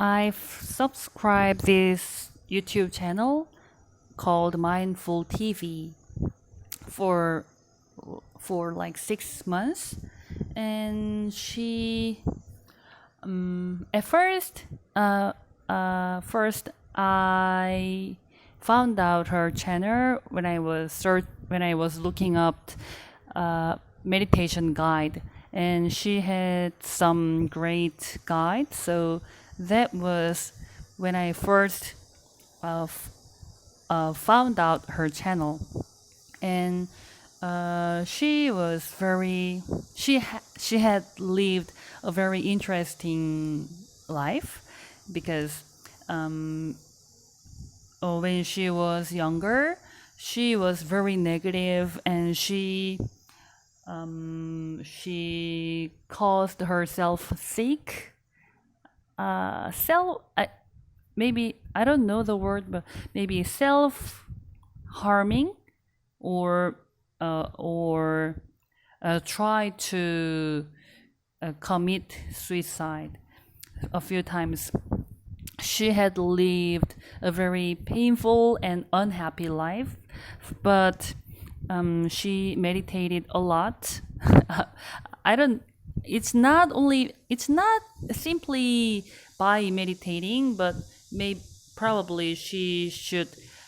I've subscribed this YouTube channel called Mindful TV for like 6 months, and she at first I found out her channel when I was looking up meditation guide, and she had some great guides. So that was when I first found out her channel, and she had lived a very interesting life because when she was younger, she was very negative, and she caused herself sick. Maybe I don't know the word, but maybe self harming, or try to commit suicide a few times. She had lived a very painful and unhappy life, but she meditated a lot. I don't. It's not simply by meditating, but probably she should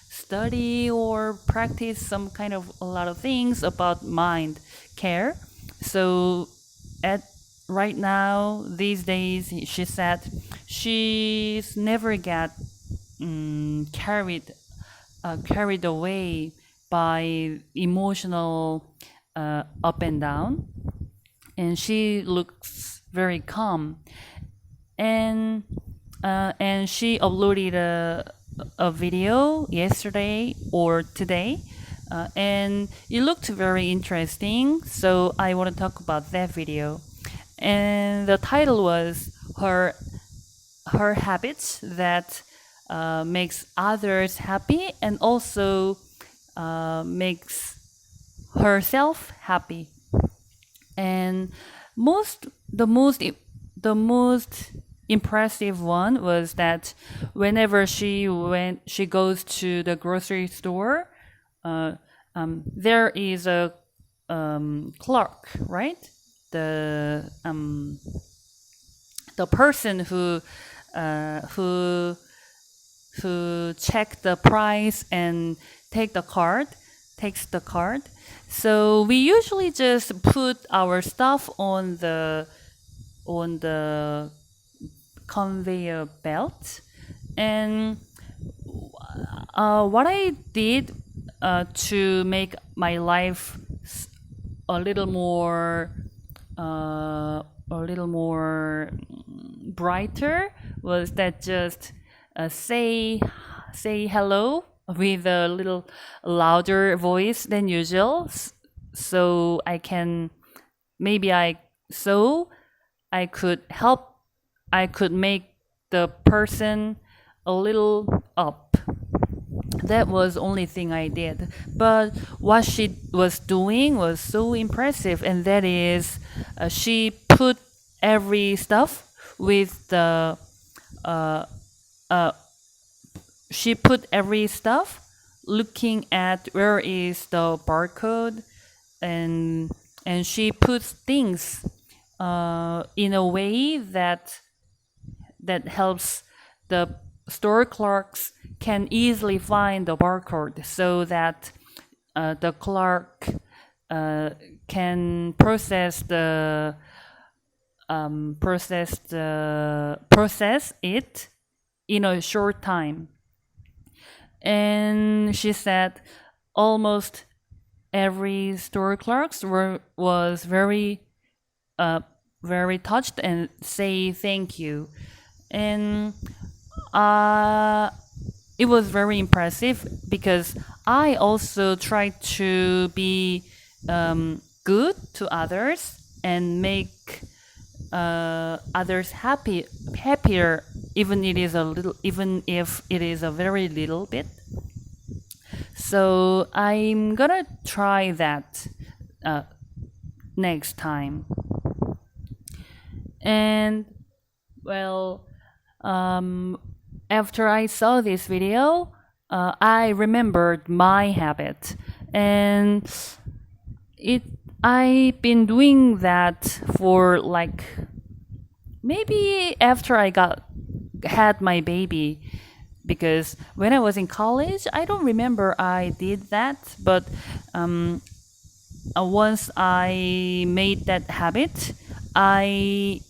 study or practice some kind of a lot of things about mind care. So at right now these days, she said she's never got carried away by emotional up and down, and she looks very calm, and she uploaded a video yesterday or today, and it looked very interesting, so I want to talk about that video. And the title was her habits that makes others happy, and also makes herself happy. And most the most the most impressive one was that whenever she goes to the grocery store, there is a clerk, right? The person who check the price and takes the card. So we usually just put our stuff on the conveyor belt, and what I did to make my life a little more brighter was that just say hello with a little louder voice than usual, so I can I could help, I could make the person a little up. That was the only thing I did. But what she was doing was so impressive, and that is she put every stuff with the she put every stuff looking at where is the barcode, and she puts things in a way that helps the store clerks can easily find the barcode, so that the clerk can process it in a short time. And she said almost every store clerks was very touched and say thank you. And it was very impressive because I also tried to be good to others and make others happier, even if it is a very little bit. So I'm gonna try that next time. And well, um, after I saw this video, I remembered my habit, and it I've been doing that for like maybe after I got had my baby, because when I was in college, I don't remember I did that, but once I made that habit, I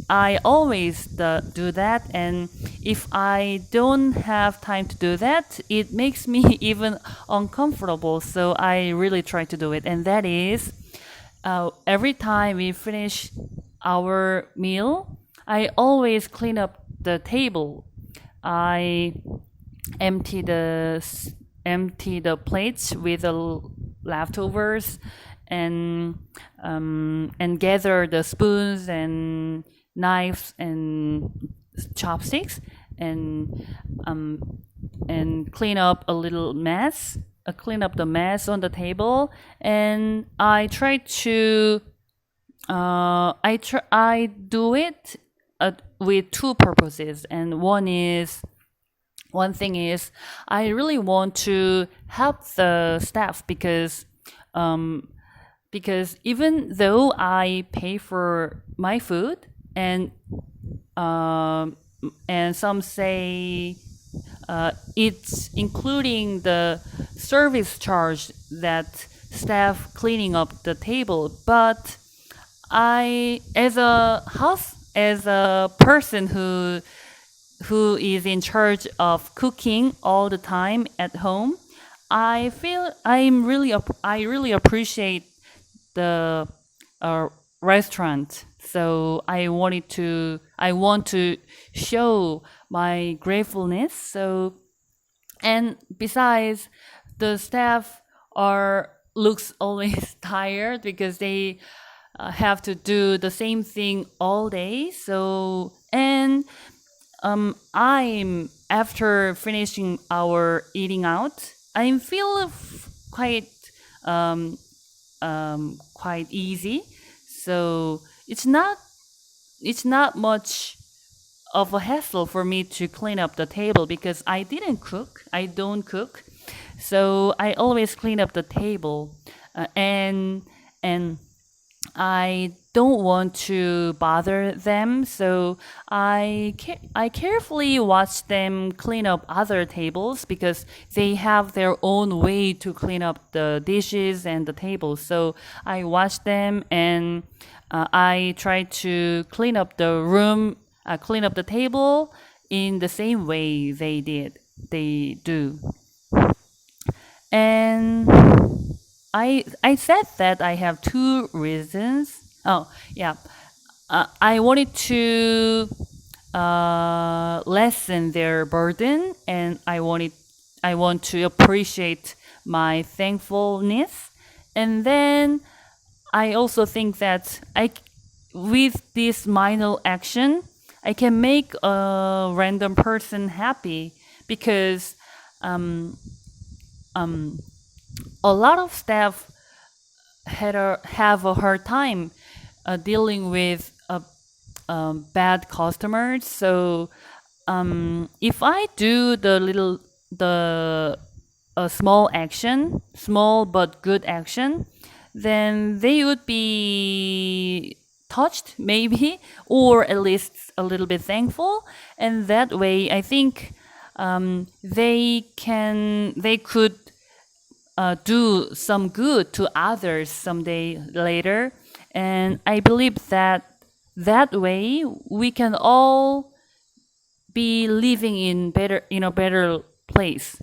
I always do that, and if I don't have time to do that, it makes me even uncomfortable. So I really try to do it, and that is every time we finish our meal, I always clean up the table. I empty empty the plates with the leftovers, and gather the spoons and knives and chopsticks, and clean up a little mess. Clean up the mess on the table, and I try to I do it with two purposes, and one thing is I really want to help the staff, because even though I pay for my food, um, and some say it's including the service charge that staff cleaning up the table, but as a person who is in charge of cooking all the time at home, I feel I really appreciate the uh, restaurant. So I want to show my gratefulness. So, and besides, the staff are looks always tired because they have to do the same thing all day. So, and I'm after finishing our eating out, I feel quite quite easy. So it's not much of a hassle for me to clean up the table because I didn't cook. I don't cook, so I always clean up the table, and I don't want to bother them, so I carefully watch them clean up other tables because they have their own way to clean up the dishes and the tables. So I watch them, and I try to clean up the room, clean up the table in the same way they do. And I said that I have two reasons. Oh, yeah. I wanted to lessen their burden, and I want to appreciate my thankfulness, and then I also think that with this minor action, I can make a random person happy, because a lot of staff have a hard time dealing with bad customers. So if I do the a small action, small but good action, then they would be touched maybe, or at least a little bit thankful, and that way I think they could do some good to others someday later. And I believe that that way we can all be living in a better place.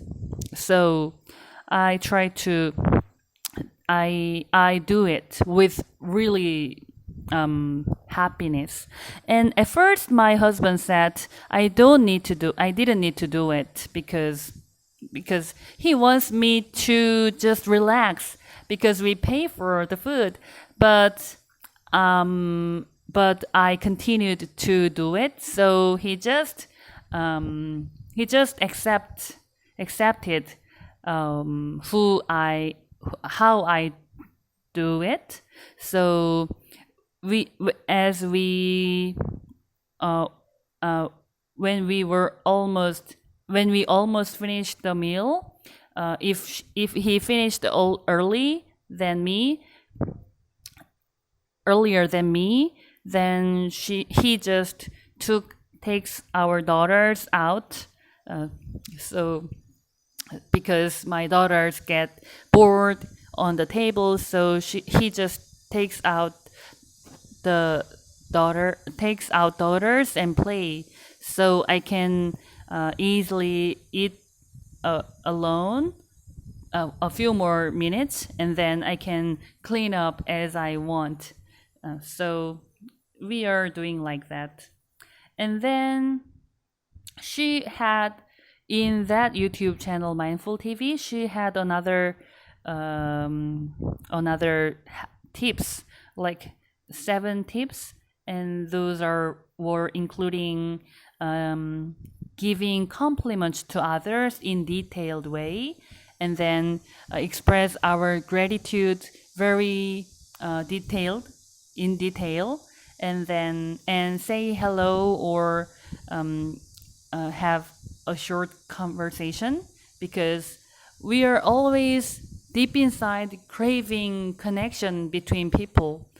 So I try to I do it with really happiness. And at first, my husband said I didn't need to do it because he wants me to just relax because we pay for the food. But I continued to do it. So he just accepted who I how I do it. So we as we uh, uh, when we were almost when we almost finished the meal, if he finished early than me, earlier than me, then he just takes our daughters out. Uh, so because my daughters get bored on the table, so he just takes out the takes out daughters and play, so I can easily eat alone a few more minutes, and then I can clean up as I want. So we are doing like that. And then she had, in that YouTube channel, Mindful TV, she had another tips, like 7 tips, and those were including giving compliments to others in detailed way, and then express our gratitude very detailed in detail, and then say hello, or have a short conversation, because we are always deep inside craving connection between people.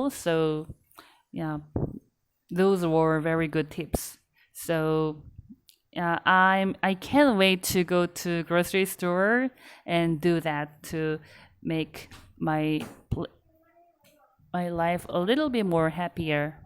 So yeah, those were very good tips. So I can't wait to go to grocery store and do that to make my life a little bit more happier.